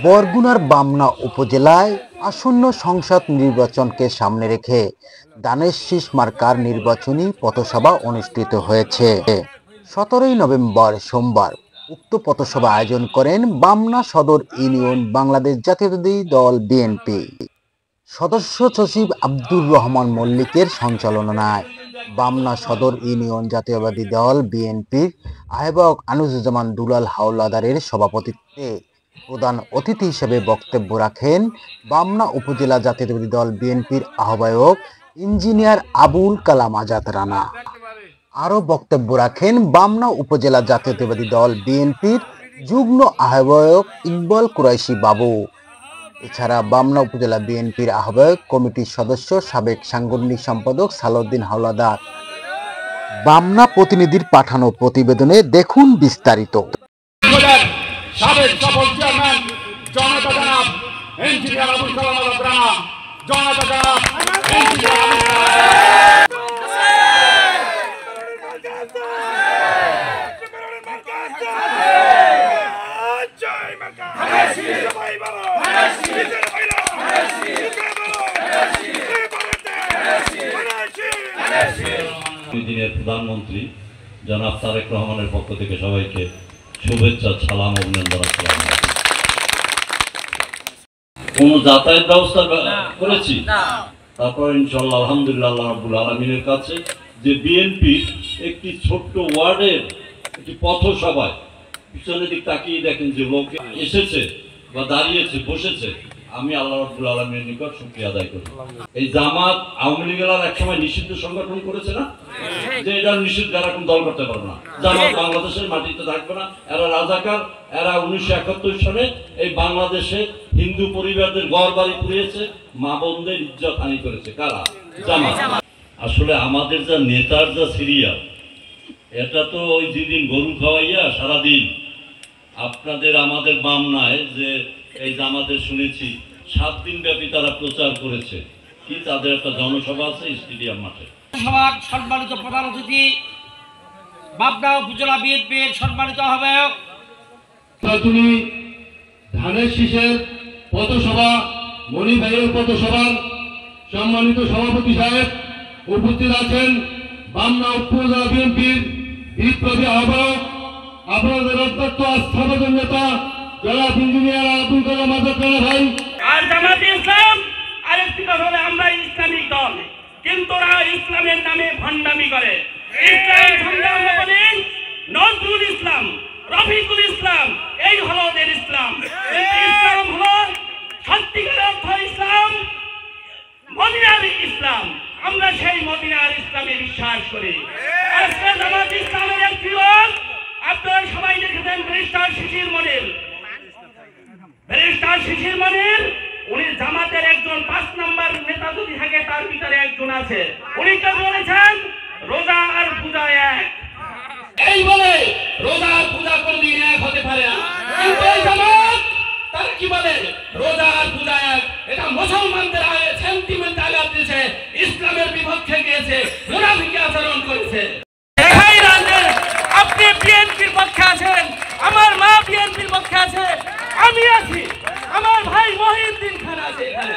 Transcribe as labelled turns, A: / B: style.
A: বরগুনার বামনা উপজেলায় আসন্ন সংসদ নির্বাচনকে সামনে রেখে ধানের শীষ মার্কার নির্বাচনী পথসভা অনুষ্ঠিত হয়েছে। 17 নভেম্বর সোমবার উক্ত পথসভা আয়োজন করেন বামনা সদর ইউনিয়ন বাংলাদেশ জাতীয়তাবাদী দল বিএনপি সদস্য সচিব আব্দুর রহমান মল্লিকের সঞ্চালনায় বামনা সদর ইউনিয়ন জাতীয়তাবাদী দল বিএনপির আহ্বায়ক আনুরুজ্জামান দুলাল হাওলাদারের সভাপতিত্বে প্রধান অতিথি হিসেবে বক্তব্য রাখেন বামনা উপজেলা জাতীয়তাবাদী দল বিএনপির আহ্বায়ক ইঞ্জিনিয়ার আবুল কালাম আজাদ রানা। আরও বক্তব্য রাখেন বামনা উপজেলা জাতীয়তাবাদী দল বিএনপির যুগ্ম আহ্বায়ক ইকবাল কুরাইশি বাবু। এছাড়া বামনা উপজেলা বিএনপির আহ্বায়ক কমিটির সদস্য সাবেক সাংগঠনিক সম্পাদক সালাউদ্দিন হাওলাদার। বামনা প্রতিনিধির পাঠানো প্রতিবেদনে দেখুন বিস্তারিত।
B: সাবেক সফল চেয়ারম্যান জনতা জনাব ইঞ্জিনিয়ার আবুল কালাম আজাদ রানা, জনতা জনাব ইঞ্জিনিয়ার আবুল
C: দিনের প্রধানমন্ত্রী জনাব তারেক রহমানের পক্ষ থেকে সবাইকে শুভেচ্ছা, সালাম, অভিনন্দন। কোন যাতায়াত ব্যবস্থা করেছি, তারপর ইনশাআল্লাহ আলহামদুলিল্লাহ আল্লাহ রাব্বুল আলামিনের কাছে যে বিএনপি একটি ছোট্ট ওয়ার্ডের একটি পথসভায় পিছনের দিক তাকিয়ে দেখেন যে লোক এসেছে বা দাঁড়িয়েছে, বসেছে, আমি আল্লাহ রাব্বুল আলামিনের নিকট শুকরিয়া আদায় করি। এই জামাত আওয়ামী লীগের একসময় নিষিদ্ধ সংগঠন করেছে না, যে এটা নিষিদ্ধ, এরা কোন দল করতে পারবে না। জামাত বাংলাদেশের মাটিতে থাকবে না, এরা রাজাকার। এরা 1971 সালে এই বাংলাদেশে হিন্দু পরিবারদের ঘর বাড়ি পুড়িয়েছে, মা বোনদের ইজ্জত হানি করেছে। কারা? জামাত। আসলে আমাদের যা নেতার যা সিরিয়াল, এটা তো ওই যেদিন গরু খাওয়াইয়া সারাদিন আপনাদের আমাদের বামনায় যে এই জামাতের শুনেছি 7 দিন ব্যাপী তারা প্রচার করেছে, কি তাদের একটা জনসভা আছে স্টেডিয়াম মাঠে।
D: সভার সম্মানিত প্রধান অতিথি বামনা উপজেলা বিএনপির সম্মানিত আহ্বায়ক,
B: তিনি ধানের শীষের পথসভা মনি ভাইয়ের পথসভার সম্মানিত সভাপতি সাহেব উপস্থিত আছেন, বামনা উপজেলা বিএনপির বিপ্লবী আহ্বায়ক, আপনাদের অত্যন্ত আস্থাভাজন নেতা জনাব ইঞ্জিনিয়ার আবুল কালাম আজাদ রানা ভাই।
D: আর জামাতে ইসলাম আরেকটি কথা হলো আমরা ইসলামিক দল, কিন্তু ওরা ইসলামের নামে ভণ্ডামি করে। ইসলাম সংগ্রাম করেন নজরুল ইসলাম, রফিকুল ইসলাম, এই হলো ওদের ইসলাম। ইসলাম হলো সত্যিকার অর্থ ইসলাম, মদিনার ইসলাম। আমরা সেই মদিনার ইসলামে বিশ্বাস করি। আজকে জামাত ইসলামের একটি লোক আপনারা সবাই দেখেছেন, ব্যারিস্টার শিশির মনির। ব্যারিস্টার শিশির মনির উনি জামাতের একজন 5 নম্বর নেতা যদি থাকে তার ভিতরে একজন আছে। উনি কে বলেছেন রোজা আর পূজা এক, এই বলে রোজা আর পূজা কোনদিন এক হতে পারে না। কিন্তু এই জামাত তারা কি বলে রোজা আর পূজা এক, এটা মুসলমানদের সেন্টিমেন্ট আঘাত দিয়েছে, ইসলামের বিপক্ষে গিয়েছে, মুনাফিকি আচরণ করেছে। আপনি বিএনপির পক্ষে আছেন, আমার মা বিএনপির পক্ষে আছে, আমি আছি, আমার ভাই মহিউদ্দিন খান আছে এখানে।